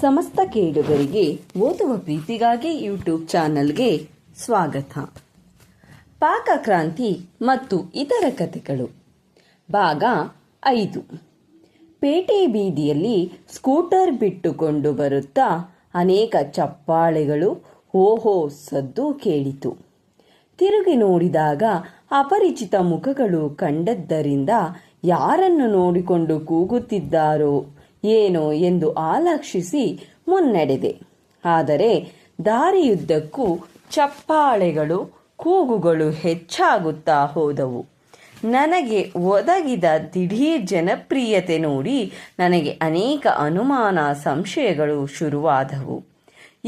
ಸಮಸ್ತ ಕೇಳುಗರಿಗೆ ಓದುವ ಪ್ರೀತಿಗಾಗಿ ಯೂಟ್ಯೂಬ್ ಚಾನಲ್ಗೆ ಸ್ವಾಗತ. ಪಾಕಕ್ರಾಂತಿ ಮತ್ತು ಇತರ ಕಥೆಗಳು ಭಾಗ 5. ಪೇಟೆ ಬೀದಿಯಲ್ಲಿ ಸ್ಕೂಟರ್ ಬಿಟ್ಟುಕೊಂಡು ಬರುತ್ತಾ ಅನೇಕ ಚಪ್ಪಾಳೆಗಳು, ಓಹೋ ಸದ್ದು ಕೇಳಿತು. ತಿರುಗಿ ನೋಡಿದಾಗ ಅಪರಿಚಿತ ಮುಖಗಳು ಕಂಡದ್ದರಿಂದ ಯಾರನ್ನು ನೋಡಿಕೊಂಡು ಕೂಗುತ್ತಿದ್ದಾರೋ ಏನೋ ಎಂದು ಆಲಕ್ಷಿಸಿ ಮುನ್ನಡೆದೆ. ಆದರೆ ದಾರಿಯುದ್ದಕ್ಕೂ ಚಪ್ಪಾಳೆಗಳು, ಕೂಗುಗಳು ಹೆಚ್ಚಾಗುತ್ತಾ ಹೋದವು. ನನಗೆ ಒದಗಿದ ದಿಢೀರ್ ಜನಪ್ರಿಯತೆ ನೋಡಿ ನನಗೆ ಅನೇಕ ಅನುಮಾನ, ಸಂಶಯಗಳು ಶುರುವಾದವು.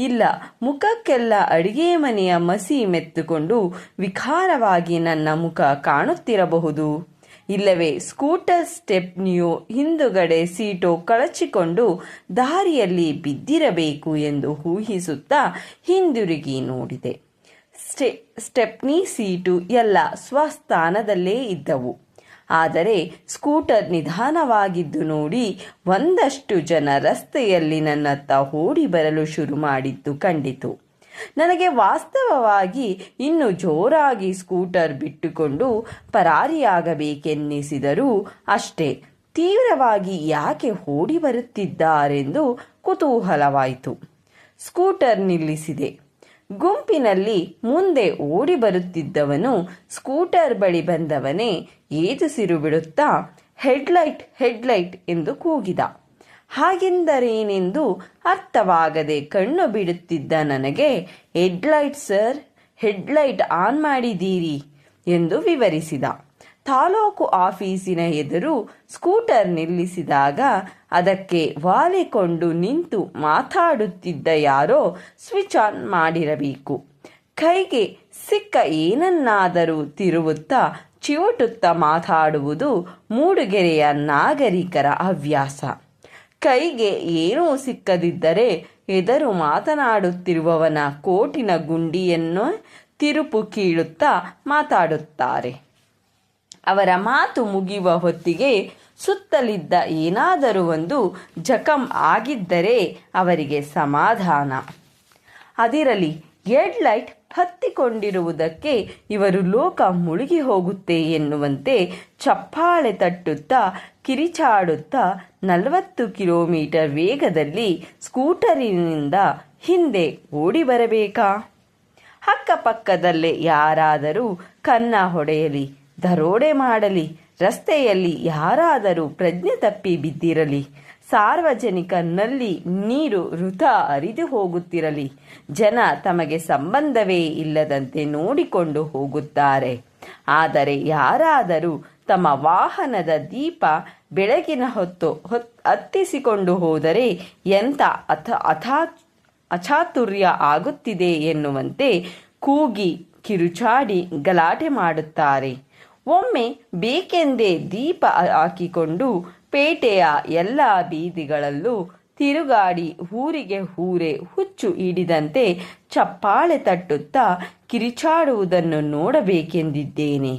ಇಲ್ಲ, ಮುಖಕ್ಕೆಲ್ಲ ಅಡಿಗೆ ಮನೆಯ ಮಸಿ ಮೆತ್ತುಕೊಂಡು ವಿಕಾರವಾಗಿ ನನ್ನ ಮುಖ ಕಾಣುತ್ತಿರಬಹುದು. ಇಲ್ಲವೇ ಸ್ಕೂಟರ್ ಸ್ಟೆಪ್ನಿಯೋ ಹಿಂದುಗಡೆ ಸೀಟೋ ಕಳಚಿಕೊಂಡು ದಾರಿಯಲ್ಲಿ ಬಿದ್ದಿರಬೇಕು ಎಂದು ಊಹಿಸುತ್ತಾ ಹಿಂದಿರುಗಿ ನೋಡಿದೆ. ಸ್ಟೆಪ್ನಿ ಸೀಟು ಎಲ್ಲ ಸ್ವಸ್ಥಾನದಲ್ಲೇ ಇದ್ದವು. ಆದರೆ ಸ್ಕೂಟರ್ ನಿಧಾನವಾಗಿದ್ದು ನೋಡಿ ಒಂದಷ್ಟು ಜನ ರಸ್ತೆಯಲ್ಲಿ ನನ್ನತ್ತ ಓಡಿ ಬರಲು ಶುರು ಮಾಡಿದ್ದು ಕಂಡಿತು. ನನಗೆ ವಾಸ್ತವವಾಗಿ ಇನ್ನು ಜೋರಾಗಿ ಸ್ಕೂಟರ್ ಬಿಟ್ಟುಕೊಂಡು ಪರಾರಿಯಾಗಬೇಕೆನ್ನಿಸಿದರೂ ಅಷ್ಟೇ ತೀವ್ರವಾಗಿ ಯಾಕೆ ಓಡಿ ಬರುತ್ತಿದ್ದಾರೆಂದು ಕುತೂಹಲವಾಯಿತು. ಸ್ಕೂಟರ್ ನಿಲ್ಲಿಸಿದೆ. ಗುಂಪಿನಲ್ಲಿ ಮುಂದೆ ಓಡಿ ಬರುತ್ತಿದ್ದವನು ಸ್ಕೂಟರ್ ಬಳಿ ಬಂದವನೇ ಏದುಸಿರು ಬಿಡುತ್ತಾ ಹೆಡ್ಲೈಟ್ ಹೆಡ್ಲೈಟ್ ಎಂದು ಕೂಗಿದ. ಹಾಗೆಂದರೇನೆಂದು ಅರ್ಥವಾಗದೆ ಕಣ್ಣು ಬಿಡುತ್ತಿದ್ದ ನನಗೆ ಹೆಡ್ಲೈಟ್ ಸರ್, ಹೆಡ್ಲೈಟ್ ಆನ್ ಮಾಡಿದ್ದೀರಿ ಎಂದು ವಿವರಿಸಿದ. ತಾಲೂಕು ಆಫೀಸಿನ ಎದುರು ಸ್ಕೂಟರ್ ನಿಲ್ಲಿಸಿದಾಗ ಅದಕ್ಕೆ ವಾಲಿಕೊಂಡು ನಿಂತು ಮಾತಾಡುತ್ತಿದ್ದ ಯಾರೋ ಸ್ವಿಚ್ ಆನ್ ಮಾಡಿರಬೇಕು. ಕೈಗೆ ಸಿಕ್ಕ ಏನನ್ನಾದರೂ ತಿರುವುತ್ತಾ ಚಿವುಟುತ್ತಾ ಮಾತಾಡುವುದು ಮೂಡುಗೆರೆಯ ನಾಗರಿಕರ ಹವ್ಯಾಸ. ಕೈಗೆ ಏನೂ ಸಿಕ್ಕದಿದ್ದರೆ ಎದರು ಮಾತನಾಡುತ್ತಿರುವವನ ಕೋಟಿನ ಗುಂಡಿಯನ್ನು ತಿರುಪು ಕೀಳುತ್ತಾ ಮಾತಾಡುತ್ತಾರೆ. ಅವರ ಮಾತು ಮುಗಿಯುವ ಹೊತ್ತಿಗೆ ಸುತ್ತಲಿದ್ದ ಏನಾದರೂ ಒಂದು ಜಖಂ ಆಗಿದ್ದರೆ ಅವರಿಗೆ ಸಮಾಧಾನ. ಅದಿರಲಿ, ಹೆಡ್ಲೈಟ್ ಹತ್ತಿಕೊಂಡಿರುವುದಕ್ಕೆ ಇವರು ಲೋಕ ಮುಳುಗಿ ಹೋಗುತ್ತೆ ಎನ್ನುವಂತೆ ಚಪ್ಪಾಳೆ ತಟ್ಟುತ್ತಾ ಕಿರಿಚಾಡುತ್ತಾ 40 ಕಿಲೋಮೀಟರ್ ವೇಗದಲ್ಲಿ ಸ್ಕೂಟರಿನಿಂದ ಹಿಂದೆ ಓಡಿ ಬರಬೇಕಾ? ಅಕ್ಕಪಕ್ಕದಲ್ಲೇ ಯಾರಾದರೂ ಕನ್ನ ಹೊಡೆಯಲಿ, ದರೋಡೆ ಮಾಡಲಿ, ರಸ್ತೆಯಲ್ಲಿ ಯಾರಾದರೂ ಪ್ರಜ್ಞೆ ತಪ್ಪಿ ಬಿದ್ದಿರಲಿ, ಸಾರ್ವಜನಿಕ ನಲ್ಲಿ ನೀರು ವೃಥಾ ಹರಿದು ಹೋಗುತ್ತಿರಲಿ, ಜನ ತಮಗೆ ಸಂಬಂಧವೇ ಇಲ್ಲದಂತೆ ನೋಡಿಕೊಂಡು ಹೋಗುತ್ತಾರೆ. ಆದರೆ ಯಾರಾದರೂ ತಮ್ಮ ವಾಹನದ ದೀಪ ಬೆಳಗಿನ ಹೊತ್ತು ಹತ್ತಿಸಿಕೊಂಡು ಹೋದರೆ ಎಂಥ ಅಚಾತುರ್ಯ ಆಗುತ್ತಿದೆ ಎನ್ನುವಂತೆ ಕೂಗಿ ಕಿರುಚಾಡಿ ಗಲಾಟೆ ಮಾಡುತ್ತಾರೆ. ಒಮ್ಮೆ ಬೇಕೆಂದೇ ದೀಪ ಹಾಕಿಕೊಂಡು ಪೇಟೆಯ ಎಲ್ಲ ಬೀದಿಗಳಲ್ಲೂ ತಿರುಗಾಡಿ ಊರಿಗೆ ಊರೇ ಹುಚ್ಚು ಹಿಡಿದಂತೆ ಚಪ್ಪಾಳೆ ತಟ್ಟುತ್ತಾ ಕಿರಿಚಾಡುವುದನ್ನು ನೋಡಬೇಕೆಂದಿದ್ದೇನೆ.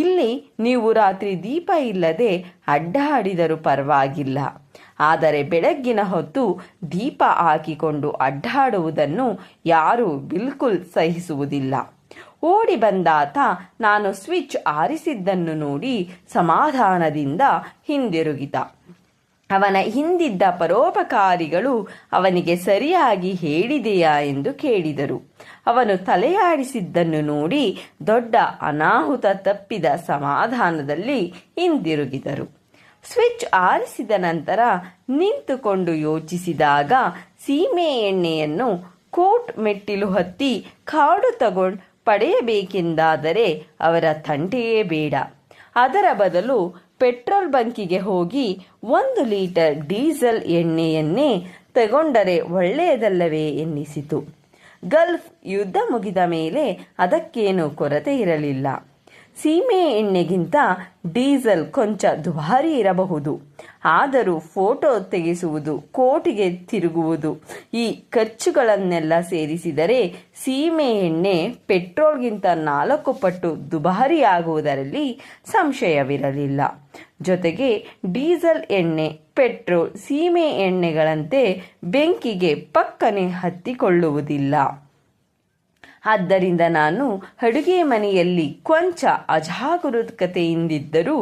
ಇಲ್ಲಿ ನೀವು ರಾತ್ರಿ ದೀಪ ಇಲ್ಲದೆ ಅಡ್ಡಾಡಿದರೂ ಪರವಾಗಿಲ್ಲ, ಆದರೆ ಬೆಳಗ್ಗಿನ ಹೊತ್ತು ದೀಪ ಹಾಕಿಕೊಂಡು ಅಡ್ಡಾಡುವುದನ್ನು ಯಾರೂ ಬಿಲ್ಕುಲ್ ಸಹಿಸುವುದಿಲ್ಲ. ಓಡಿ ಬಂದಾತ ನಾನು ಸ್ವಿಚ್ ಆರಿಸಿದ್ದನ್ನು ನೋಡಿ ಸಮಾಧಾನದಿಂದ ಹಿಂದಿರುಗಿದ. ಅವನ ಹಿಂದಿದ್ದ ಪರೋಪಕಾರಿಗಳು ಅವನಿಗೆ ಸರಿಯಾಗಿ ಹೇಳಿದೆಯಾ ಎಂದು ಕೇಳಿದರು. ಅವನು ತಲೆಯಾಡಿಸಿದ್ದನ್ನು ನೋಡಿ ದೊಡ್ಡ ಅನಾಹುತ ತಪ್ಪಿದ ಸಮಾಧಾನದಲ್ಲಿ ಹಿಂದಿರುಗಿದರು. ಸ್ವಿಚ್ ಆರಿಸಿದ ನಂತರ ನಿಂತುಕೊಂಡು ಯೋಚಿಸಿದಾಗ ಸೀಮೆ ಎಣ್ಣೆಯನ್ನು ಕೋರ್ಟ್ ಮೆಟ್ಟಿಲು ಹತ್ತಿ ಕಾರ್ಡು ತಗೊಂಡು ಪಡೆಯಬೇಕೆಂದಾದರೆ ಅವರ ತಂಟೆಯೇ ಬೇಡ. ಅದರ ಬದಲು ಪೆಟ್ರೋಲ್ ಬಂಕಿಗೆ ಹೋಗಿ 1 ಲೀಟರ್ ಡೀಸೆಲ್ ಎಣ್ಣೆಯನ್ನೇ ತಗೊಂಡರೆ ಒಳ್ಳೆಯದಲ್ಲವೇ ಎನ್ನಿಸಿತು. ಗಲ್ಫ್ ಯುದ್ಧ ಮುಗಿದ ಮೇಲೆ ಅದಕ್ಕೇನು ಕೊರತೆ ಇರಲಿಲ್ಲ. ಸೀಮೆ ಎಣ್ಣೆಗಿಂತ ಡೀಸೆಲ್ ಕೊಂಚ ದುಬಾರಿ ಇರಬಹುದು. ಆದರೂ ಫೋಟೋ ತೆಗೆಸುವುದು, ಕೋಟಿಗೆ ತಿರುಗುವುದು, ಈ ಖರ್ಚುಗಳನ್ನೆಲ್ಲ ಸೇರಿಸಿದರೆ ಸೀಮೆ ಎಣ್ಣೆ ಪೆಟ್ರೋಲ್ಗಿಂತ 4 ಪಟ್ಟು ದುಬಾರಿಯಾಗುವುದರಲ್ಲಿ ಸಂಶಯವಿರಲಿಲ್ಲ. ಜೊತೆಗೆ ಡೀಸೆಲ್ ಎಣ್ಣೆ, ಪೆಟ್ರೋಲ್, ಸೀಮೆ ಎಣ್ಣೆಗಳಂತೆ ಬೆಂಕಿಗೆ ಪಕ್ಕನೆ ಹತ್ತಿಕೊಳ್ಳುವುದಿಲ್ಲ. ಆದ್ದರಿಂದ ನಾನು ಅಡುಗೆ ಮನೆಯಲ್ಲಿ ಕೊಂಚ ಅಜಾಗರೂಕತೆಯಿಂದಿದ್ದರೂ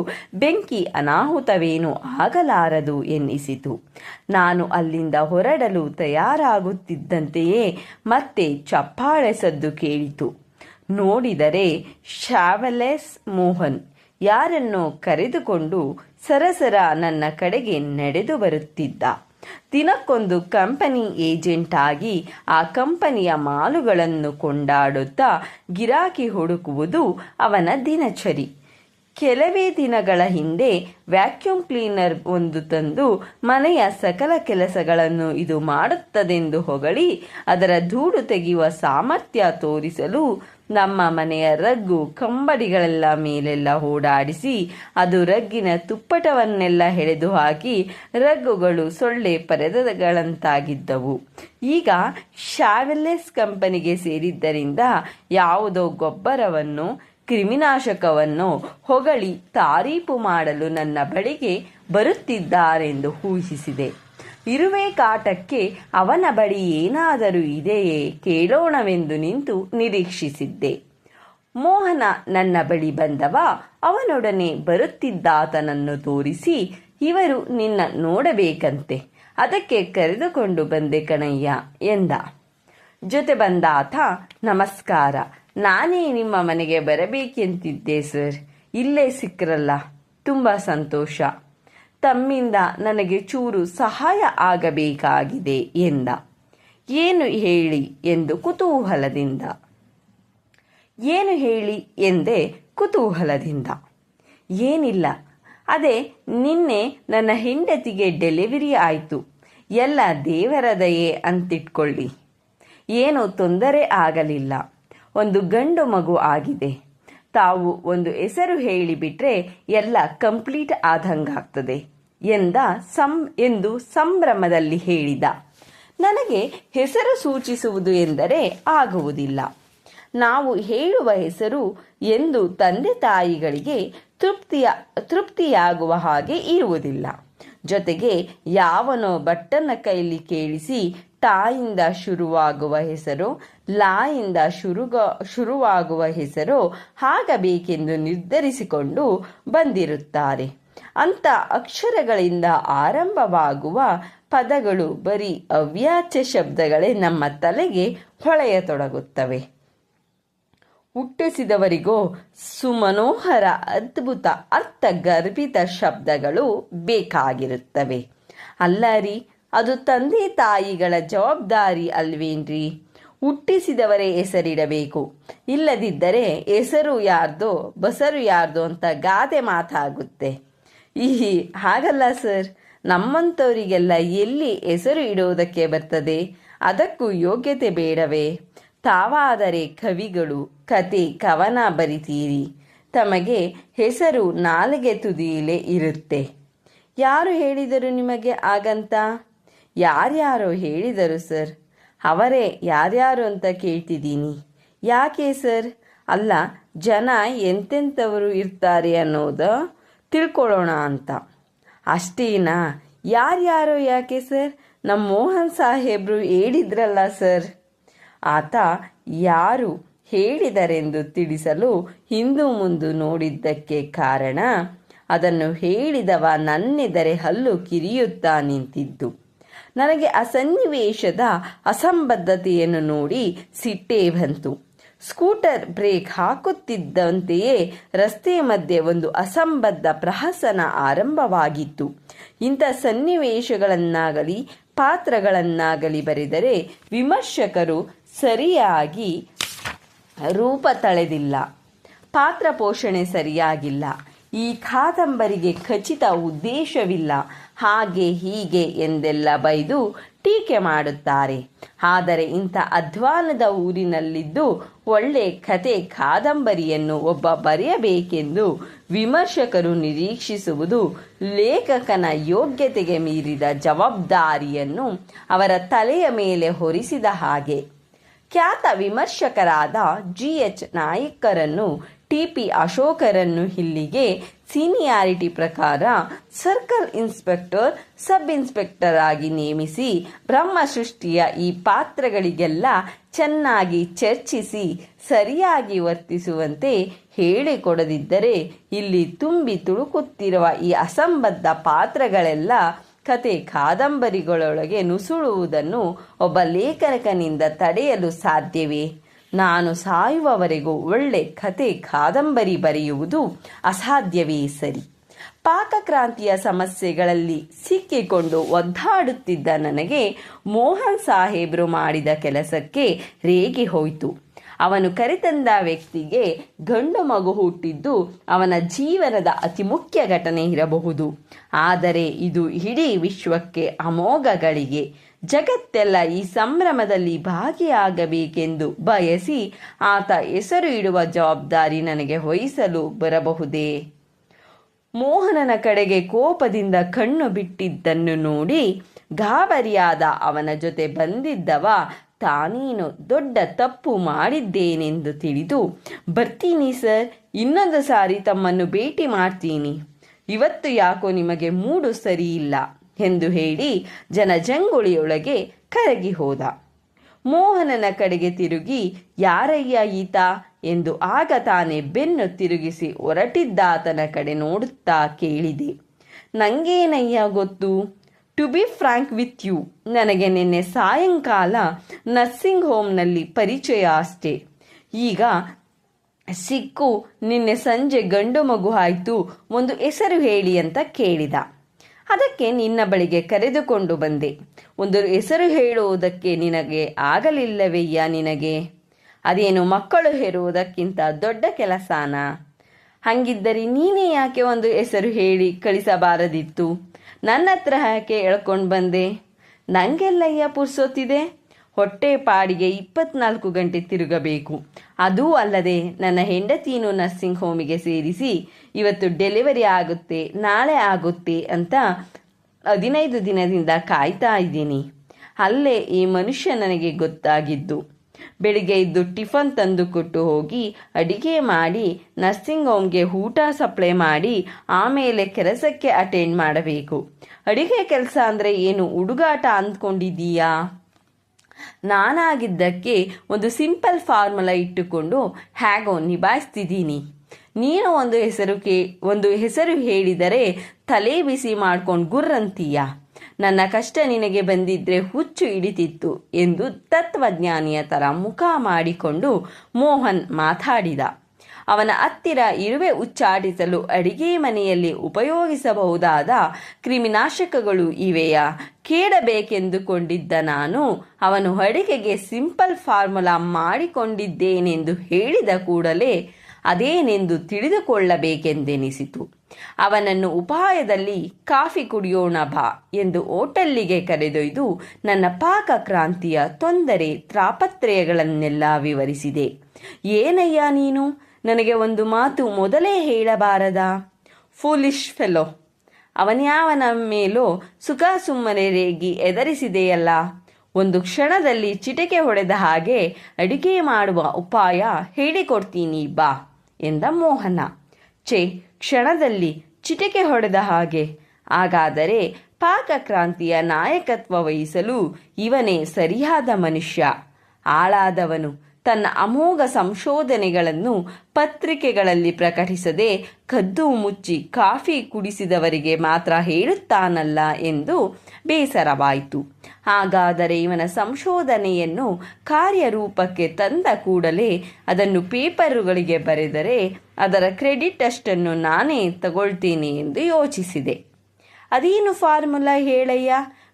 ಬೆಂಕಿ ಅನಾಹುತವೇನೂ ಆಗಲಾರದು ಎನ್ನಿಸಿತು. ನಾನು ಅಲ್ಲಿಂದ ಹೊರಡಲು ತಯಾರಾಗುತ್ತಿದ್ದಂತೆಯೇ ಮತ್ತೆ ಚಪ್ಪಾಳೆ ಸದ್ದು ಕೇಳಿತು. ನೋಡಿದರೆ ಶ್ಯಾವಲೆಸ್ ಮೋಹನ್ ಯಾರನ್ನೋ ಕರೆದುಕೊಂಡು ಸರಸರ ನನ್ನ ಕಡೆಗೆ ನಡೆದು ಬರುತ್ತಿದ್ದ. ದಿನಕ್ಕೊಂದು ಕಂಪನಿ ಏಜೆಂಟ್ ಆಗಿ ಆ ಕಂಪನಿಯ ಮಾಲುಗಳನ್ನು ಕೊಂಡಾಡುತ್ತಾ ಗಿರಾಕಿ ಹುಡುಕುವುದು ಅವನ ದಿನಚರಿ. ಕೆಲವೇ ದಿನಗಳ ಹಿಂದೆ ವ್ಯಾಕ್ಯೂಮ್ ಕ್ಲೀನರ್ ಒಂದು ತಂದು ಮನೆಯ ಸಕಲ ಕೆಲಸಗಳನ್ನು ಇದು ಮಾಡುತ್ತದೆಂದು ಹೊಗಳಿ ಅದರ ಧೂಳು ತೆಗೆಯುವ ಸಾಮರ್ಥ್ಯ ತೋರಿಸಲು ನಮ್ಮ ಮನೆಯ ರಗ್ಗು ಕಂಬಡಿಗಳೆಲ್ಲ ಮೇಲೆಲ್ಲ ಓಡಾಡಿಸಿ ಅದು ರಗ್ಗಿನ ತುಪ್ಪಟವನ್ನೆಲ್ಲ ಎಳೆದು ಹಾಕಿ ರಗ್ಗುಗಳು ಸೊಳ್ಳೆ ಪರದೆಗಳಂತಾಗಿದ್ದವು. ಈಗ ಶ್ಯಾವೆಲ್ಲೆಸ್ ಕಂಪನಿಗೆ ಸೇರಿದ್ದರಿಂದ ಯಾವುದೋ ಗೊಬ್ಬರವನ್ನು, ಕ್ರಿಮಿನಾಶಕವನ್ನು ಹೊಗಳಿ ತಾರೀಫು ಮಾಡಲು ನನ್ನ ಬಳಿಗೆ ಬರುತ್ತಿದ್ದಾರೆಂದು ಊಹಿಸಿದೆ. ಇರುವೆ ಕಾಟಕ್ಕೆ ಅವನ ಬಳಿ ಏನಾದರೂ ಇದೆಯೇ ಕೇಳೋಣವೆಂದು ನಿಂತು ನಿರೀಕ್ಷಿಸಿದ್ದೆ. ಮೋಹನ ನನ್ನ ಬಳಿ ಬಂದವ ಅವನೊಡನೆ ಬರುತ್ತಿದ್ದಾತನನ್ನು ತೋರಿಸಿ, ಇವರು ನಿನ್ನ ನೋಡಬೇಕಂತೆ, ಅದಕ್ಕೆ ಕರೆದುಕೊಂಡು ಬಂದೆ ಕಣಯ್ಯ ಎಂದ. ಜೊತೆ ಬಂದಾತ, ನಮಸ್ಕಾರ, ನಾನೇ ನಿಮ್ಮ ಮನೆಗೆ ಬರಬೇಕೆಂತಿದ್ದೆ ಸರ್, ಇಲ್ಲೇ ಸಿಕ್ಕರಲ್ಲ, ತುಂಬ ಸಂತೋಷ. ತಮ್ಮಿಂದ ನನಗೆ ಚೂರು ಸಹಾಯ ಆಗಬೇಕಾಗಿದೆ ಎಂದ. ಏನು ಹೇಳಿ ಎಂದು ಕುತೂಹಲದಿಂದ. ಏನು ಹೇಳಿ ಎಂದೆ ಕುತೂಹಲದಿಂದ. ಏನಿಲ್ಲ, ಅದೇ ನಿನ್ನೆ ನನ್ನ ಹೆಂಡತಿಗೆ ಡೆಲಿವರಿ ಆಯಿತು, ಎಲ್ಲ ದೇವರ ದಯೆ ಅಂತಿಟ್ಕೊಳ್ಳಿ. ಏನೂ ತೊಂದರೆ ಆಗಲಿಲ್ಲ, ಒಂದು ಗಂಡು ಮಗು ಆಗಿದೆ. ತಾವು ಒಂದು ಹೆಸರು ಹೇಳಿಬಿಟ್ರೆ ಎಲ್ಲ ಕಂಪ್ಲೀಟ್ ಆದಂಗಾಗ್ತದೆ ಎಂದು ಸಂಭ್ರಮದಲ್ಲಿ ಹೇಳಿದ. ನನಗೆ ಹೆಸರು ಸೂಚಿಸುವುದು ಎಂದರೆ ಆಗುವುದಿಲ್ಲ. ನಾವು ಹೇಳುವ ಹೆಸರು ಎಂದು ತಂದೆ ತಾಯಿಗಳಿಗೆ ತೃಪ್ತಿಯಾಗುವ ಹಾಗೆ ಇರುವುದಿಲ್ಲ. ಜೊತೆಗೆ ಯಾವನೋ ಬಟ್ಟನ ಕೈಲಿ ಕೇಳಿಸಿ ಟಾಯಿಂದ ಶುರುವಾಗುವ ಹೆಸರು, ಲಾಯಿಂದ ಶುರುವಾಗುವ ಹೆಸರು ಆಗಬೇಕೆಂದು ನಿರ್ಧರಿಸಿಕೊಂಡು ಬಂದಿರುತ್ತಾರೆ. ಅಂಥ ಅಕ್ಷರಗಳಿಂದ ಆರಂಭವಾಗುವ ಪದಗಳು ಬರೀ ಅವ್ಯಾಚ್ಯ ಶಬ್ದಗಳೇ ನಮ್ಮ ತಲೆಗೆ ಹೊಳೆಯತೊಡಗುತ್ತವೆ. ಹುಟ್ಟಿಸಿದವರಿಗೋ ಸುಮನೋಹರ, ಅದ್ಭುತ, ಅರ್ಥಗರ್ಭಿತ ಶಬ್ದಗಳು ಬೇಕಾಗಿರುತ್ತವೆ. ಅಲ್ಲ ರೀ, ಅದು ತಂದೆ ತಾಯಿಗಳ ಜವಾಬ್ದಾರಿ ಅಲ್ವೇನ್ರಿ? ಹುಟ್ಟಿಸಿದವರೇ ಹೆಸರಿಡಬೇಕು, ಇಲ್ಲದಿದ್ದರೆ ಹೆಸರು ಯಾರ್ದೋ ಬಸರು ಯಾರ್ದೋ ಅಂತ ಗಾದೆ ಮಾತಾಗುತ್ತೆ. ಹಾಗಲ್ಲ ಸರ್, ನಮ್ಮಂಥವರಿಗೆಲ್ಲ ಎಲ್ಲಿ ಹೆಸರು ಇಡುವುದಕ್ಕೆ ಬರ್ತದೆ? ಅದಕ್ಕೂ ಯೋಗ್ಯತೆ ಬೇಡವೇ? ತಾವಾದರೆ ಕವಿಗಳು, ಕತೆ ಕವನ ಬರಿತೀರಿ, ತಮಗೆ ಹೆಸರು ನಾಲಿಗೆ ತುದಿಯಲೇ ಇರುತ್ತೆ. ಯಾರು ಹೇಳಿದರು ನಿಮಗೆ ಆಗಂತ? ಯಾರ್ಯಾರೋ ಹೇಳಿದರು ಸರ್. ಅವರೇ ಯಾರ್ಯಾರು ಅಂತ ಕೇಳ್ತಿದ್ದೀನಿ. ಯಾಕೆ ಸರ್? ಅಲ್ಲ, ಜನ ಎಂತೆಂಥವರು ಇರ್ತಾರೆ ಅನ್ನೋದು ತಿಳ್ಕೊಳ್ಳೋಣ ಅಂತ. ಅಷ್ಟೇನಾ? ಯಾರ್ಯಾರೋ ಯಾಕೆ ಸರ್? ನಮ್ಮ ಮೋಹನ್ ಸಾಹೇಬ್ರು ಹೇಳಿದ್ರಲ್ಲ ಸರ್. ಆತ ಯಾರು ಹೇಳಿದರೆಂದು ತಿಳಿಸಲು ಹಿಂದು ಮುಂದು ನೋಡಿದ್ದಕ್ಕೆ ಕಾರಣ, ಅದನ್ನು ಹೇಳಿದವ ನನ್ನೆದರೆ ಹಲ್ಲು ಕಿರಿಯುತ್ತಾ ನಿಂತಿದ್ದು. ನನಗೆ ಆ ಸನ್ನಿವೇಶದ ಅಸಂಬದ್ಧತೆಯನ್ನು ನೋಡಿ ಸಿಟ್ಟೇ ಬಂತು. ಸ್ಕೂಟರ್ ಬ್ರೇಕ್ ಹಾಕುತ್ತಿದ್ದಂತೆಯೇ ರಸ್ತೆ ಮಧ್ಯೆ ಒಂದು ಅಸಂಬದ್ಧ ಪ್ರಹಸನ ಆರಂಭವಾಗಿತ್ತು. ಇಂಥ ಸನ್ನಿವೇಶಗಳನ್ನಾಗಲಿ ಪಾತ್ರಗಳನ್ನಾಗಲಿ ಬರೆದರೆ ವಿಮರ್ಶಕರು ಸರಿಯಾಗಿ ರೂಪ ತಳೆದಿಲ್ಲ, ಪಾತ್ರ ಪೋಷಣೆ ಸರಿಯಾಗಿಲ್ಲ, ಈ ಕಾದಂಬರಿಗೆ ಖಚಿತ ಉದ್ದೇಶವಿಲ್ಲ, ಹಾಗೆ ಹೀಗೆ ಎಂದೆಲ್ಲ ಬೈದು ಟೀಕೆ ಮಾಡುತ್ತಾರೆ. ಆದರೆ ಇಂಥ ಅಧ್ವಾನದ ಊರಿನಲ್ಲಿದ್ದು ಒಳ್ಳೆ ಕತೆ ಕಾದಂಬರಿಯನ್ನು ಒಬ್ಬ ಬರೆಯಬೇಕೆಂದು ವಿಮರ್ಶಕರು ನಿರೀಕ್ಷಿಸುವುದು ಲೇಖಕನ ಯೋಗ್ಯತೆಗೆ ಮೀರಿದ ಜವಾಬ್ದಾರಿಯನ್ನು ಅವರ ತಲೆಯ ಮೇಲೆ ಹೊರಿಸಿದ ಹಾಗೆ. ಖ್ಯಾತ ವಿಮರ್ಶಕರಾದ GH ನಾಯ್ಕರನ್ನು TP ಅಶೋಕರನ್ನು ಇಲ್ಲಿಗೆ ಸೀನಿಯಾರಿಟಿ ಪ್ರಕಾರ ಸರ್ಕಲ್ ಇನ್ಸ್ಪೆಕ್ಟರ್, ಸಬ್ ಇನ್ಸ್ಪೆಕ್ಟರ್ ಆಗಿ ನೇಮಿಸಿ ಬ್ರಹ್ಮ ಸೃಷ್ಟಿಯ ಈ ಪಾತ್ರಗಳಿಗೆಲ್ಲ ಚೆನ್ನಾಗಿ ಚರ್ಚಿಸಿ ಸರಿಯಾಗಿ ವರ್ತಿಸುವಂತೆ ಹೇಳಿಕೊಡದಿದ್ದರೆ ಇಲ್ಲಿ ತುಂಬಿ ತುಳುಕುತ್ತಿರುವ ಈ ಅಸಂಬದ್ಧ ಪಾತ್ರಗಳೆಲ್ಲ ಕತೆ ಕಾದಂಬರಿಗಳೊಳಗೆ ನುಸುಳುವುದನ್ನು ಒಬ್ಬ ಲೇಖಕನಿಂದ ತಡೆಯಲು ಸಾಧ್ಯವೇ? ನಾನು ಸಾಯುವವರೆಗೂ ಒಳ್ಳೆ ಕತೆ ಕಾದಂಬರಿ ಬರೆಯುವುದು ಅಸಾಧ್ಯವೇ ಸರಿ. ಪಾಕಕ್ರಾಂತಿಯ ಸಮಸ್ಯೆಗಳಲ್ಲಿ ಸಿಕ್ಕಿಕೊಂಡು ಒದ್ದಾಡುತ್ತಿದ್ದ ನನಗೆ ಮೋಹನ್ ಸಾಹೇಬ್ರು ಮಾಡಿದ ಕೆಲಸಕ್ಕೆ ರೇಗಿ ಹೋಯಿತು. ಅವನು ಕರೆತಂದ ವ್ಯಕ್ತಿಗೆ ಗಂಡು ಮಗು ಹುಟ್ಟಿದ್ದು ಅವನ ಜೀವನದ ಅತಿ ಮುಖ್ಯ ಘಟನೆ ಇರಬಹುದು. ಆದರೆ ಇದು ಇಡೀ ವಿಶ್ವಕ್ಕೆ ಅಮೋಘ ಗಳಿಗೆ. ಜಗತ್ತೆಲ್ಲ ಈ ಸಂಭ್ರಮದಲ್ಲಿ ಭಾಗಿಯಾಗಬೇಕೆಂದು ಬಯಸಿ ಆತ ಹೆಸರು ಇಡುವ ಜವಾಬ್ದಾರಿ ನನಗೆ ವಹಿಸಲು ಬರಬಹುದೇ? ಮೋಹನನ ಕಡೆಗೆ ಕೋಪದಿಂದ ಕಣ್ಣು ಬಿಟ್ಟಿದ್ದನ್ನು ನೋಡಿ ಗಾಬರಿಯಾದ ಅವನ ಜೊತೆ ಬಂದಿದ್ದವ ತಾನೇನು ದೊಡ್ಡ ತಪ್ಪು ಮಾಡಿದ್ದೇನೆಂದು ತಿಳಿದು, ಬರ್ತೀನಿ ಸರ್, ಇನ್ನೊಂದು ಸಾರಿ ತಮ್ಮನ್ನು ಭೇಟಿ ಮಾಡ್ತೀನಿ, ಇವತ್ತು ಯಾಕೋ ನಿಮಗೆ ಮೂಡು ಸರಿಯಿಲ್ಲ ಎಂದು ಹೇಳಿ ಜನಜಂಗುಳಿಯೊಳಗೆ ಕರಗಿ ಹೋದ. ಮೋಹನನ ಕಡೆಗೆ ತಿರುಗಿ, ಯಾರಯ್ಯ ಈತ ಎಂದು ಆಗ ತಾನೇ ಬೆನ್ನು ತಿರುಗಿಸಿ ಹೊರಟಿದ್ದಾತನ ಕಡೆ ನೋಡುತ್ತಾ ಕೇಳಿದೆ. ನಂಗೇನಯ್ಯ ಗೊತ್ತು, to be frank with you, ನನಗೆ ನಿನ್ನೆ ಸಾಯಂಕಾಲ ನರ್ಸಿಂಗ್ ಹೋಮ್ನಲ್ಲಿ ಪರಿಚಯ ಅಷ್ಟೇ. ಈಗ ಸಿಕ್ಕು ನಿನ್ನೆ ಸಂಜೆ ಗಂಡು ಮಗು ಆಯಿತು, ಒಂದು ಹೆಸರು ಹೇಳಿ ಅಂತ ಕೇಳಿದ. ಅದಕ್ಕೆ ನಿನ್ನ ಬಳಿಗೆ ಕರೆದುಕೊಂಡು ಬಂದೆ. ಒಂದು ಹೆಸರು ಹೇಳುವುದಕ್ಕೆ ನಿನಗೆ ಆಗಲಿಲ್ಲವಯ್ಯ? ನಿನಗೆ ಅದೇನು ಮಕ್ಕಳು ಹೆರುವುದಕ್ಕಿಂತ ದೊಡ್ಡ ಕೆಲಸನಾ? ಹಂಗಿದ್ದರೆ ನೀನೇ ಯಾಕೆ ಒಂದು ಹೆಸರು ಹೇಳಿ ಕಳಿಸಬಾರದಿತ್ತು? ನನ್ನ ಹತ್ರ ಯಾಕೆ ಎಳ್ಕೊಂಡು ಬಂದೆ? ನಂಗೆಲ್ಲಯ್ಯ ಪುರ್ಸೊತ್ತಿದೆ. ಹೊಟ್ಟೆ ಪಾಡಿಗೆ 24 ಗಂಟೆ ತಿರುಗಬೇಕು. ಅದೂ ಅಲ್ಲದೆ ನನ್ನ ಹೆಂಡತಿಯನ್ನು ನರ್ಸಿಂಗ್ ಹೋಮಿಗೆ ಸೇರಿಸಿ ಇವತ್ತು ಡೆಲಿವರಿ ಆಗುತ್ತೆ, ನಾಳೆ ಆಗುತ್ತೆ ಅಂತ 15 ದಿನದಿಂದ ಕಾಯ್ತಾ ಇದ್ದೀನಿ. ಅಲ್ಲೇ ಈ ಮನುಷ್ಯ ನನಗೆ ಗೊತ್ತಾಗಿದ್ದು. ಬೆಳಿಗ್ಗೆ ಇದ್ದು ಟಿಫನ್ ತಂದು ಕೊಟ್ಟು ಹೋಗಿ ಅಡಿಗೆ ಮಾಡಿ ನರ್ಸಿಂಗ್ ಹೋಮ್ಗೆ ಊಟ ಸಪ್ಲೈ ಮಾಡಿ ಆಮೇಲೆ ಕೆಲಸಕ್ಕೆ ಅಟೆಂಡ್ ಮಾಡಬೇಕು. ಅಡಿಗೆ ಕೆಲಸ ಅಂದರೆ ಏನು ಹುಡುಗಾಟ ಅಂದ್ಕೊಂಡಿದ್ದೀಯಾ? ನಾನಾಗಿದ್ದಕ್ಕೆ ಒಂದು ಸಿಂಪಲ್ ಫಾರ್ಮುಲಾ ಇಟ್ಟುಕೊಂಡು ಹೇಗೋ ನಿಭಾಯಿಸ್ತಿದ್ದೀನಿ. ನೀನು ಒಂದು ಹೆಸರು ಹೇಳಿದರೆ ತಲೆ ಬಿಸಿ ಮಾಡ್ಕೊಂಡು ಗುರ್ರಂತೀಯ. ನನ್ನ ಕಷ್ಟ ನಿನಗೆ ಬಂದಿದ್ರೆ ಹುಚ್ಚು ಹಿಡಿತಿತ್ತು ಎಂದು ತತ್ವಜ್ಞಾನಿಯ ಥರ ಮುಖ ಮಾಡಿಕೊಂಡು ಮೋಹನ್ ಮಾತಾಡಿದ. ಅವನ ಹತ್ತಿರ ಇರುವೆ ಉಚ್ಚಾಟಿಸಲು ಅಡಿಗೆ ಮನೆಯಲ್ಲಿ ಉಪಯೋಗಿಸಬಹುದಾದ ಕ್ರಿಮಿನಾಶಕಗಳು ಇವೆಯಾ ಕೇಳಬೇಕೆಂದುಕೊಂಡಿದ್ದ ನಾನು ಅವನು ಅಡಿಗೆಗೆ ಸಿಂಪಲ್ ಫಾರ್ಮುಲಾ ಮಾಡಿಕೊಂಡಿದ್ದೇನೆಂದು ಹೇಳಿದ ಕೂಡಲೇ ಅದೇನೆಂದು ತಿಳಿದುಕೊಳ್ಳಬೇಕೆಂದೆನಿಸಿತು. ಅವನನ್ನು ಉಪಾಯದಲ್ಲಿ ಕಾಫಿ ಕುಡಿಯೋಣ ಬಾ ಎಂದು ಹೋಟೆಲ್ಲಿಗೆ ಕರೆದೊಯ್ದು ನನ್ನ ಪಾಕಕ್ರಾಂತಿಯ ತೊಂದರೆ ತಾಪತ್ರಯಗಳನ್ನೆಲ್ಲ ವಿವರಿಸಿದೆ. ಏನಯ್ಯ ನೀನು ನನಗೆ ಒಂದು ಮಾತು ಮೊದಲೇ ಹೇಳಬಾರದಾ? ಫೂಲಿಶ್ ಫೆಲೋ, ಅವನ್ಯಾವನ ಮೇಲೋ ಸುಖ ಸುಮ್ಮನೆ ರೇಗಿ ಎದರಿಸಿದೆಯಲ್ಲ. ಒಂದು ಕ್ಷಣದಲ್ಲಿ ಚಿಟಿಕೆ ಹೊಡೆದ ಹಾಗೆ ಅಡಿಗೆ ಮಾಡುವ ಉಪಾಯ ಹೇಳಿಕೊಡ್ತೀನಿ ಬಾ ಎಂದ ಮೋಹನ. ಕ್ಷಣದಲ್ಲಿ ಚಿಟಿಕೆ ಹೊಡೆದ ಹಾಗೆ? ಹಾಗಾದರೆ ಪಾಕಕ್ರಾಂತಿಯ ನಾಯಕತ್ವ ವಹಿಸಲು ಇವನೇ ಸರಿಯಾದ ಮನುಷ್ಯ. ಆಳಾದವನು ತನ್ನ ಅಮೋಘ ಸಂಶೋಧನೆಗಳನ್ನು ಪತ್ರಿಕೆಗಳಲ್ಲಿ ಪ್ರಕಟಿಸದೆ ಕದ್ದು ಮುಚ್ಚಿ ಕಾಫಿ ಕುಡಿಸಿದವರಿಗೆ ಮಾತ್ರ ಹೇಳುತ್ತಾನಲ್ಲ ಎಂದು ಬೇಸರವಾಯಿತು. ಹಾಗಾದರೆ ಇವನ ಸಂಶೋಧನೆಯನ್ನು ಕಾರ್ಯರೂಪಕ್ಕೆ ತಂದ ಕೂಡಲೇ ಅದನ್ನು ಪೇಪರುಗಳಿಗೆ ಬರೆದರೆ ಅದರ ಕ್ರೆಡಿಟ್ ಅಷ್ಟನ್ನು ನಾನೇ ತಗೊಳ್ತೇನೆ ಎಂದು ಯೋಚಿಸಿದೆ. ಅದೇನು ಫಾರ್ಮುಲಾ ಹೇಳಯ್ಯ?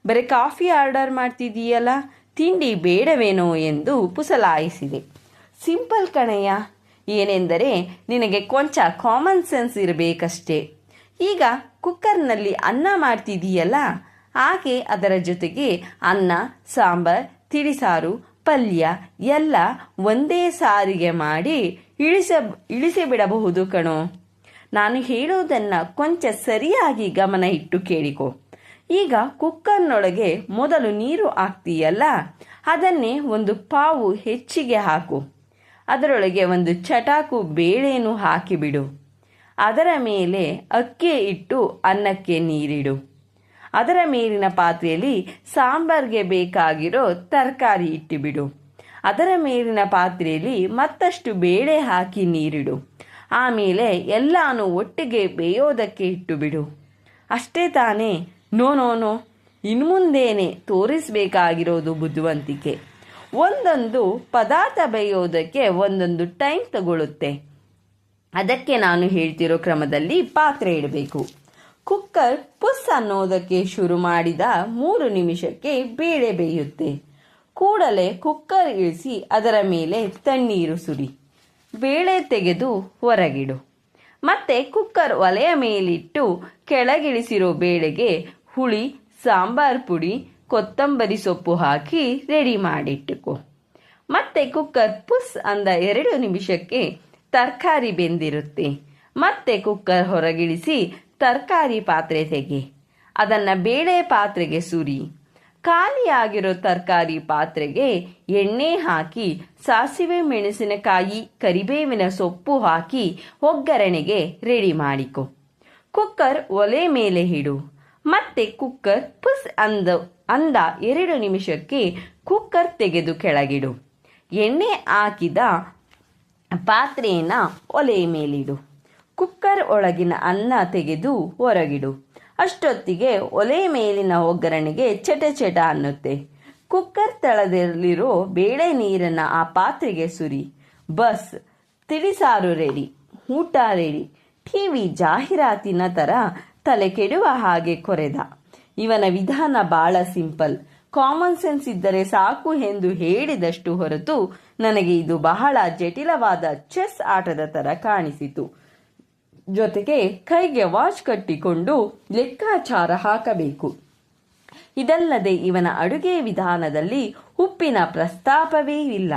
ಬರೀ ಕಾಫಿ ಆರ್ಡರ್ ಮಾಡ್ತಿದ್ದೀಯಲ್ಲ, ತಿಂಡಿ ಬೇಡವೇನೋ ಎಂದು ಪುಸಲಾಯಿಸಿದೆ. ಸಿಂಪಲ್ ಕಣಯ್ಯ, ಏನೆಂದರೆ ನಿನಗೆ ಕೊಂಚ ಕಾಮನ್ ಸೆನ್ಸ್ ಇರಬೇಕಷ್ಟೇ. ಈಗ ಕುಕ್ಕರ್ನಲ್ಲಿ ಅನ್ನ ಮಾಡ್ತಿದೀಯಲ್ಲ, ಹಾಗೆ ಅದರ ಜೊತೆಗೆ ಅನ್ನ, ಸಾಂಬಾರ್, ತಿಳಿಸಾರು, ಪಲ್ಯ ಎಲ್ಲ ಒಂದೇ ಸಾರಿಗೆ ಮಾಡಿ ಇಳಿಸಿಬಿಡಬಹುದು ಕಣೋ. ನಾನು ಹೇಳುವುದನ್ನು ಕೊಂಚ ಸರಿಯಾಗಿ ಗಮನ ಇಟ್ಟು ಕೇಳಿಕೊ. ಈಗ ಕುಕ್ಕರ್ನೊಳಗೆ ಮೊದಲು ನೀರು ಹಾಕ್ತೀಯಲ್ಲ, ಅದನ್ನೇ ಒಂದು ಪಾವು ಹೆಚ್ಚಿಗೆ ಹಾಕು. ಅದರೊಳಗೆ ಒಂದು ಚಟಾಕು ಬೇಳೆನೂ ಹಾಕಿಬಿಡು. ಅದರ ಮೇಲೆ ಅಕ್ಕಿ ಇಟ್ಟು ಅನ್ನಕ್ಕೆ ನೀರಿಡು. ಅದರ ಮೇಲಿನ ಪಾತ್ರೆಯಲ್ಲಿ ಸಾಂಬಾರ್ಗೆ ಬೇಕಾಗಿರೋ ತರಕಾರಿ ಇಟ್ಟುಬಿಡು. ಅದರ ಮೇಲಿನ ಪಾತ್ರೆಯಲ್ಲಿ ಮತ್ತಷ್ಟು ಬೇಳೆ ಹಾಕಿ ನೀರಿಡು. ಆಮೇಲೆ ಎಲ್ಲಾನು ಒಟ್ಟಿಗೆ ಬೇಯೋದಕ್ಕೆ ಇಟ್ಟುಬಿಡು. ಅಷ್ಟೇ ತಾನೇ? ನೋ ನೋ ನೋ, ಇನ್ಮುಂದೇನೆ ತೋರಿಸಬೇಕಾಗಿರೋದು ಬುದ್ಧಿವಂತಿಕೆ. ಒಂದೊಂದು ಪದಾರ್ಥ ಬೇಯೋದಕ್ಕೆ ಒಂದೊಂದು ಟೈಮ್ ತಗೊಳ್ಳುತ್ತೆ. ಅದಕ್ಕೆ ನಾನು ಹೇಳ್ತಿರೋ ಕ್ರಮದಲ್ಲಿ ಪಾತ್ರೆ ಇಡಬೇಕು. ಕುಕ್ಕರ್ ಪುಸ್ ಅನ್ನೋದಕ್ಕೆ ಶುರು ಮಾಡಿದ 3 ನಿಮಿಷಕ್ಕೆ ಬೇಳೆ ಬೇಯುತ್ತೆ. ಕೂಡಲೇ ಕುಕ್ಕರ್ ಇಳಿಸಿ ಅದರ ಮೇಲೆ ತಣ್ಣೀರು ಸುರಿ. ಬೇಳೆ ತೆಗೆದು ಹೊರಗಿಡು. ಮತ್ತೆ ಕುಕ್ಕರ್ ಒಲೆಯ ಮೇಲಿಟ್ಟು ಕೆಳಗಿಳಿಸಿರೋ ಬೇಳೆಗೆ ಹುಳಿ, ಸಾಂಬಾರ್ ಪುಡಿ, ಕೊತ್ತಂಬರಿ ಸೊಪ್ಪು ಹಾಕಿ ರೆಡಿ ಮಾಡಿಟ್ಟುಕೋ. ಮತ್ತೆ ಕುಕ್ಕರ್ ಪುಸ್ ಅಂದ 2 ನಿಮಿಷಕ್ಕೆ ತರಕಾರಿ ಬೆಂದಿರುತ್ತೆ. ಮತ್ತೆ ಕುಕ್ಕರ್ ಹೊರಗಿಳಿಸಿ ತರಕಾರಿ ಪಾತ್ರೆ ತೆಗೆ. ಅದನ್ನು ಬೇಳೆ ಪಾತ್ರೆಗೆ ಸುರಿ. ಖಾಲಿಯಾಗಿರೋ ತರಕಾರಿ ಪಾತ್ರೆಗೆ ಎಣ್ಣೆ ಹಾಕಿ ಸಾಸಿವೆ, ಮೆಣಸಿನಕಾಯಿ, ಕರಿಬೇವಿನ ಸೊಪ್ಪು ಹಾಕಿ ಒಗ್ಗರಣೆಗೆ ರೆಡಿ ಮಾಡಿಕೊ. ಕುಕ್ಕರ್ ಒಲೆ ಮೇಲೆ ಇಡು. ಮತ್ತೆ ಕುಕ್ಕರ್ ಪುಸ್ ಅಂದ 2 ನಿಮಿಷಕ್ಕೆ ಕುಕ್ಕರ್ ತೆಗೆದು ಕೆಳಗಿಡು. ಎಣ್ಣೆ ಹಾಕಿದ ಪಾತ್ರೆಯನ್ನು ಒಲೆಯ ಮೇಲಿಡು. ಕುಕ್ಕರ್ ಒಳಗಿನ ಅನ್ನ ತೆಗೆದು ಹೊರಗಿಡು. ಅಷ್ಟೊತ್ತಿಗೆ ಒಲೆ ಮೇಲಿನ ಒಗ್ಗರಣೆಗೆ ಚಟ ಚಟ ಅನ್ನುತ್ತೆ. ಕುಕ್ಕರ್ ತಳದಲ್ಲಿರೋ ಬೇಳೆ ನೀರನ್ನು ಆ ಪಾತ್ರೆಗೆ ಸುರಿ. ಬಸ್, ತಿಳಿಸಾರು ರೆಡಿ, ಊಟ ರೆಡಿ. ಟಿವಿ ಜಾಹೀರಾತಿನ ಥರ ತಲೆ ಕೆಡುವ ಹಾಗೆ ಕೊರೆದ. ಇವನ ವಿಧಾನ ಬಹಳ ಸಿಂಪಲ್, ಕಾಮನ್ ಸೆನ್ಸ್ ಇದ್ದರೆ ಸಾಕು ಎಂದು ಹೇಳಿದಷ್ಟು ಹೊರತು ನನಗೆ ಇದು ಬಹಳ ಜಟಿಲವಾದ ಚೆಸ್ ಆಟದ ಥರ ಕಾಣಿಸಿತು. ಜೊತೆಗೆ ಕೈಗೆ ವಾಚ್ ಕಟ್ಟಿಕೊಂಡು ಲೆಕ್ಕಾಚಾರ ಹಾಕಬೇಕು. ಇದಲ್ಲದೆ ಇವನ ಅಡುಗೆ ವಿಧಾನದಲ್ಲಿ ಉಪ್ಪಿನ ಪ್ರಸ್ತಾಪವೇ ಇಲ್ಲ.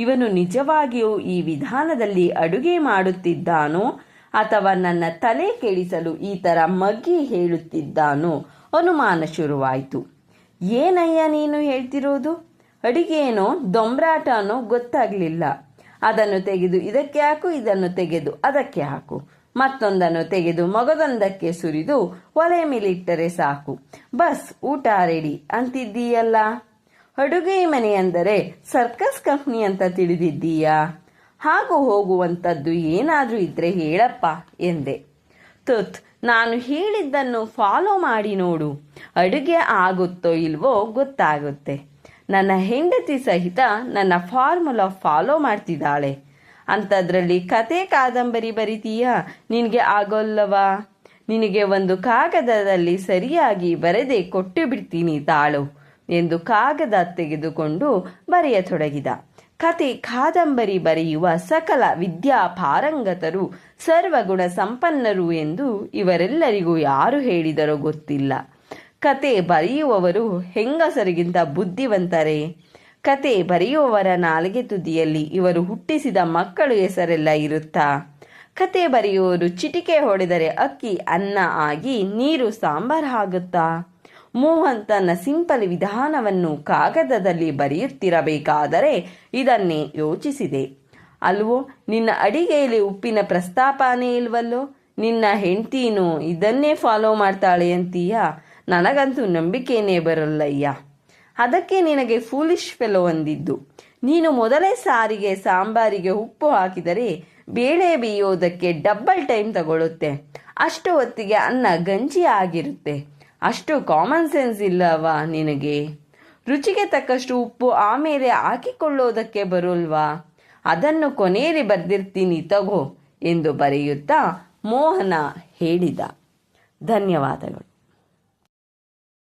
ಇವನು ನಿಜವಾಗಿಯೂ ಈ ವಿಧಾನದಲ್ಲಿ ಅಡುಗೆ ಮಾಡುತ್ತಿದ್ದಾನೋ ಅಥವಾ ನನ್ನ ತಲೆ ಕೆಡಿಸಲು ಈ ಥರ ಮಗ್ಗಿ ಹೇಳುತ್ತಿದ್ದಾನೋ ಅನುಮಾನ ಶುರುವಾಯಿತು. ಏನಯ್ಯ ನೀನು ಹೇಳ್ತಿರೋದು? ಅಡಿಗೆನೋ ದೊಂಬ್ರಾಟನೋ ಗೊತ್ತಾಗಲಿಲ್ಲ. ಅದನ್ನು ತೆಗೆದು ಇದಕ್ಕೆ ಹಾಕು, ಇದನ್ನು ತೆಗೆದು ಅದಕ್ಕೆ ಹಾಕು, ಮತ್ತೊಂದನ್ನು ತೆಗೆದು ಮಗದೊಂದಕ್ಕೆ ಸುರಿದು ಒಲೆ ಮೇಲಿಟ್ಟರೆ ಸಾಕು, ಬಸ್ ಊಟ ರೆಡಿ ಅಂತಿದ್ದೀಯಲ್ಲ. ಅಡುಗೆ ಮನೆ ಅಂದರೆ ಸರ್ಕಸ್ ಕಂಪ್ನಿ ಅಂತ ತಿಳಿದಿದ್ದೀಯಾ? ಹಾಗೂ ಹೋಗುವಂಥದ್ದು ಏನಾದರೂ ಇದ್ರೆ ಹೇಳಪ್ಪ ಎಂದೆ. ತುತ್, ನಾನು ಹೇಳಿದ್ದನ್ನು ಫಾಲೋ ಮಾಡಿ ನೋಡು. ಅಡುಗೆ ಆಗುತ್ತೋ ಇಲ್ವೋ ಗೊತ್ತಾಗುತ್ತೆ. ನನ್ನ ಹೆಂಡತಿ ಸಹಿತ ನನ್ನ ಫಾರ್ಮುಲಾ ಫಾಲೋ ಮಾಡ್ತಿದ್ದಾಳೆ. ಅಂಥದ್ರಲ್ಲಿ ಕತೆ ಕಾದಂಬರಿ ಬರಿತೀಯಾ? ನಿನಗೆ ಆಗೋಲ್ಲವಾ? ನಿನಗೆ ಒಂದು ಕಾಗದದಲ್ಲಿ ಸರಿಯಾಗಿ ಬರೆದೇ ಕೊಟ್ಟು ಬಿಡ್ತೀನಿ ತಾಳು ಎಂದು ಕಾಗದ ತೆಗೆದುಕೊಂಡು ಬರೆಯತೊಡಗಿದ. ಕತೆ ಕಾದಂಬರಿ ಬರೆಯುವ ಸಕಲ ವಿದ್ಯಾ ಪಾರಂಗತರು ಸರ್ವಗುಣ ಸಂಪನ್ನರು ಎಂದು ಇವರೆಲ್ಲರಿಗೂ ಯಾರು ಹೇಳಿದರೋ ಗೊತ್ತಿಲ್ಲ. ಕತೆ ಬರೆಯುವವರು ಹೆಂಗಸರಿಗಿಂತ ಬುದ್ಧಿವಂತರೇ? ಕತೆ ಬರೆಯುವವರ ನಾಲಿಗೆ ತುದಿಯಲ್ಲಿ ಇವರು ಹುಟ್ಟಿಸಿದ ಮಕ್ಕಳು ಹೆಸರೆಲ್ಲ ಇರುತ್ತಾ? ಕತೆ ಬರೆಯುವವರು ಚಿಟಿಕೆ ಹೊಡೆದರೆ ಅಕ್ಕಿ ಅನ್ನ ಆಗಿ ನೀರು ಸಾಂಬಾರ್ ಆಗುತ್ತಾ? ಮೋಹನ್ ತನ್ನ ಸಿಂಪಲ್ ವಿಧಾನವನ್ನು ಕಾಗದದಲ್ಲಿ ಬರೆಯುತ್ತಿರಬೇಕಾದರೆ ಇದನ್ನೇ ಯೋಚಿಸಿದೆ. ಅಲ್ವೋ, ನಿನ್ನ ಅಡಿಗೆಯಲ್ಲಿ ಉಪ್ಪಿನ ಪ್ರಸ್ತಾಪನೇ ಇಲ್ವಲ್ಲೋ? ನಿನ್ನ ಹೆಂಡ್ತೀನು ಇದನ್ನೇ ಫಾಲೋ ಮಾಡ್ತಾಳೆ ಅಂತೀಯ? ನನಗಂತೂ ನಂಬಿಕೆನೇ ಬರಲ್ಲಯ್ಯ. ಅದಕ್ಕೆ ನಿನಗೆ ಫೂಲಿಶ್ ಫೆಲೋ ಅಂದಿದ್ದು. ನೀನು ಮೊದಲೇ ಸಾರಿಗೆ ಸಾಂಬಾರಿಗೆ ಉಪ್ಪು ಹಾಕಿದರೆ ಬೇಳೆ ಬೇಯೋದಕ್ಕೆ ಡಬ್ಬಲ್ ಟೈಮ್ ತಗೊಳ್ಳುತ್ತೆ. ಅಷ್ಟು ಹೊತ್ತಿಗೆ ಅನ್ನ ಗಂಜಿ ಆಗಿರುತ್ತೆ. ಅಷ್ಟು ಕಾಮನ್ ಸೆನ್ಸ್ ಇಲ್ಲವಾ ನಿನಗೆ? ರುಚಿಗೆ ತಕ್ಕಷ್ಟು ಉಪ್ಪು ಆಮೇಲೆ ಹಾಕಿಕೊಳ್ಳೋದಕ್ಕೆ ಬರೋಲ್ವಾ? ಅದನ್ನು ಕೊನೆಯಲ್ಲಿ ಬರ್ದಿರ್ತೀನಿ ತಗೋ ಎಂದು ಬರೆಯುತ್ತಾ ಮೋಹನ ಹೇಳಿದ. ಧನ್ಯವಾದಗಳು.